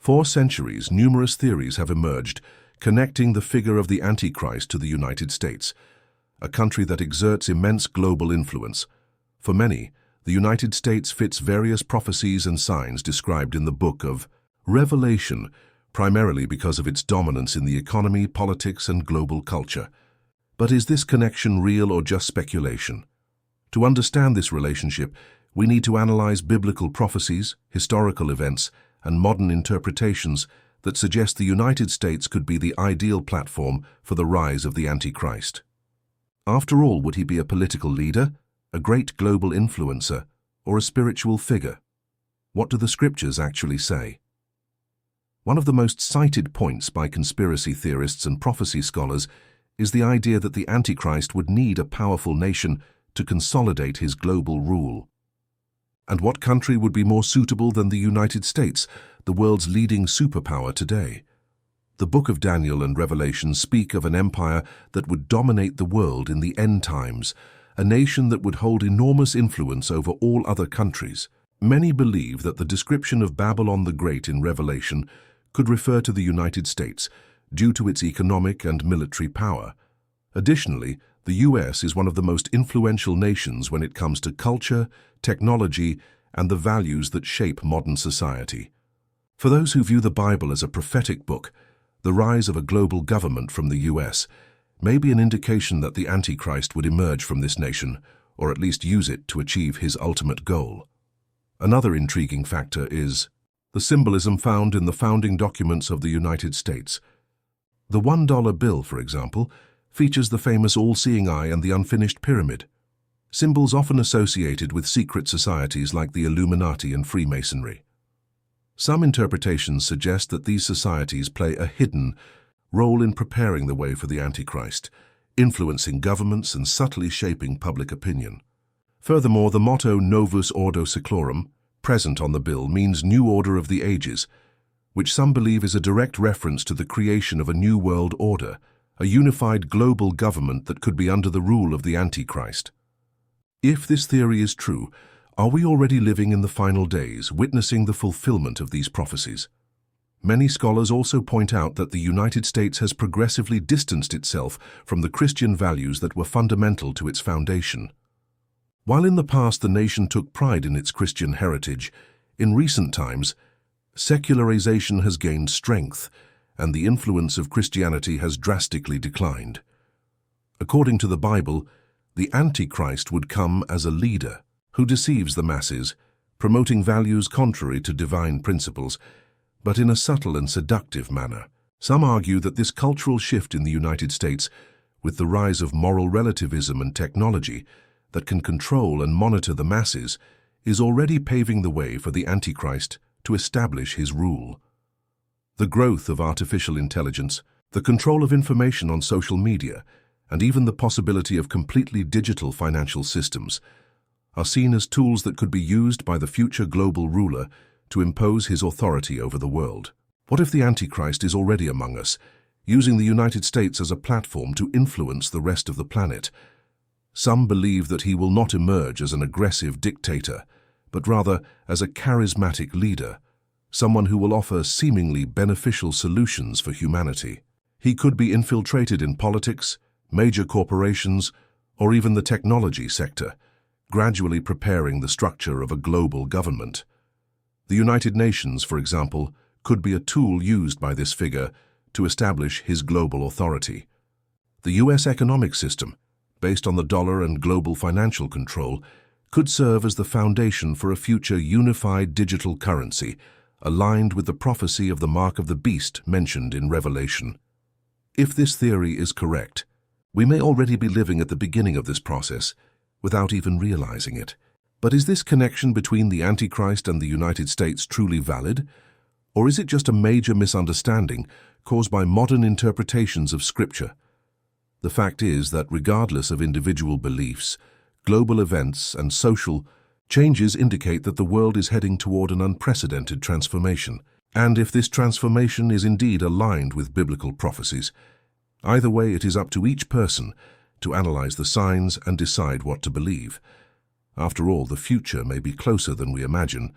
For centuries, numerous theories have emerged connecting the figure of the Antichrist to the United States, a country that exerts immense global influence. For many, the United States fits various prophecies and signs described in the book of Revelation, primarily because of its dominance in the economy, politics, and global culture. But is this connection real or just speculation? To understand this relationship, we need to analyze biblical prophecies, historical events, and modern interpretations that suggest the United States could be the ideal platform for the rise of the Antichrist. After all, would he be a political leader, a great global influencer, or a spiritual figure? What do the scriptures actually say? One of the most cited points by conspiracy theorists and prophecy scholars is the idea that the Antichrist would need a powerful nation to consolidate his global rule. And what country would be more suitable than the United States, the world's leading superpower today? The Book of Daniel and Revelation speak of an empire that would dominate the world in the end times, a nation that would hold enormous influence over all other countries. Many believe that the description of Babylon the Great in Revelation could refer to the United States due to its economic and military power. Additionally, the US is one of the most influential nations when it comes to culture, technology, and the values that shape modern society. For those who view the Bible as a prophetic book, the rise of a global government from the US may be an indication that the Antichrist would emerge from this nation, or at least use it to achieve his ultimate goal. Another intriguing factor is the symbolism found in the founding documents of the United States. The $1 bill, for example, features the famous all-seeing eye and the unfinished pyramid, symbols often associated with secret societies like the Illuminati and Freemasonry. Some interpretations suggest that these societies play a hidden role in preparing the way for the Antichrist, influencing governments and subtly shaping public opinion. Furthermore, the motto Novus Ordo Seclorum, present on the bill, means New Order of the Ages, which some believe is a direct reference to the creation of a new world order, a unified global government that could be under the rule of the Antichrist. If this theory is true, are we already living in the final days, witnessing the fulfillment of these prophecies? Many scholars also point out that the United States has progressively distanced itself from the Christian values that were fundamental to its foundation. While in the past the nation took pride in its Christian heritage, in recent times, secularization has gained strength, and the influence of Christianity has drastically declined. According to the Bible, the Antichrist would come as a leader who deceives the masses, promoting values contrary to divine principles, but in a subtle and seductive manner. Some argue that this cultural shift in the United States, with the rise of moral relativism and technology that can control and monitor the masses, is already paving the way for the Antichrist to establish his rule. The growth of artificial intelligence, the control of information on social media, and even the possibility of completely digital financial systems are seen as tools that could be used by the future global ruler to impose his authority over the world. What if the Antichrist is already among us, using the United States as a platform to influence the rest of the planet? Some believe that he will not emerge as an aggressive dictator, but rather as a charismatic leader, someone who will offer seemingly beneficial solutions for humanity. He could be infiltrated in politics, major corporations, or even the technology sector, gradually preparing the structure of a global government. The United Nations, for example, could be a tool used by this figure to establish his global authority. The US economic system, based on the dollar and global financial control, could serve as the foundation for a future unified digital currency, aligned with the prophecy of the mark of the beast mentioned in Revelation. If this theory is correct, we may already be living at the beginning of this process, without even realizing it. But is this connection between the Antichrist and the United States truly valid? Or is it just a major misunderstanding caused by modern interpretations of Scripture? The fact is that regardless of individual beliefs, global events and social changes indicate that the world is heading toward an unprecedented transformation. And if this transformation is indeed aligned with biblical prophecies, either way, it is up to each person to analyze the signs and decide what to believe. After all, the future may be closer than we imagine,